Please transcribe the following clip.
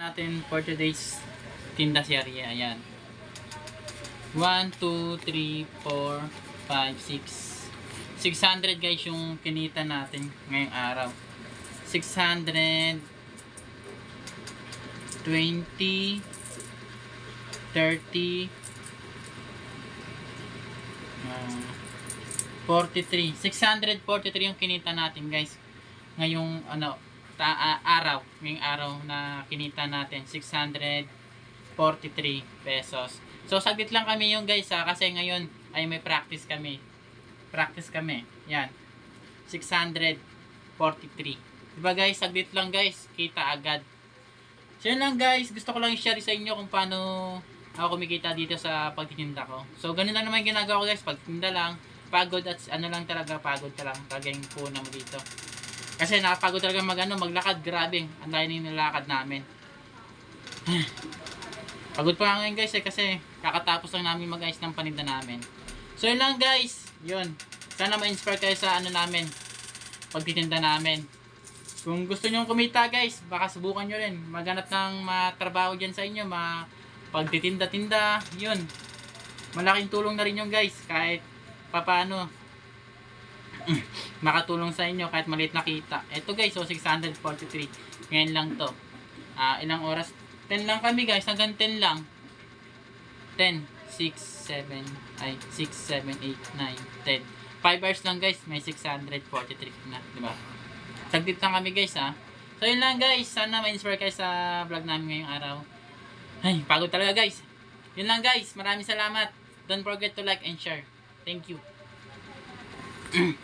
Natin for today's tinda serye. Ayan. 1, 2, 3, 4, 5, 6. 600 guys yung kinita natin ngayong araw. 600, 20, 30, 43. 643 yung kinita natin guys. Ngayong ngayong araw na kinita natin 643 pesos. So saglit lang kami yung guys kasi ngayon ay may practice kami. Yan. 643. Diba guys, saglit lang guys, kita agad. So yun lang guys, gusto ko lang i-share sa inyo kung paano ako kumikita dito sa pagtitinda ko. So ganun lang naman ginagawa ko guys, pagtitinda lang, pagod at pagod ka lang, kagayang puna mo dito. Kasi nakapagod talaga maglakad, grabe. Ang layo na nilakad namin. Pagod pa nga ngayon guys kasi kakatapos lang namin mag-ayos ng paninda namin. So yun lang guys, yun. Sana ma-inspire kayo sa namin, pagtitinda namin. Kung gusto nyo kumita guys, baka subukan nyo rin. Maghanap ng matrabaho dyan sa inyo, pagtitinda-tinda, yun. Malaking tulong na rin yung guys, kahit papaano. Makatulong sa inyo kahit maliit na kita. Ito guys, so 643. Ngayon lang to. Ilang oras? 10 lang kami guys, hanggang 10 lang. 10, 6, 7, 8, 9, 10. 5 hours lang guys, may 643 na, di ba? Saglit lang kami guys So yun lang guys, sana ma-inspire kayo sa vlog namin ngayong araw. Ay, pagod talaga guys. Yun lang guys, maraming salamat. Don't forget to like and share. Thank you.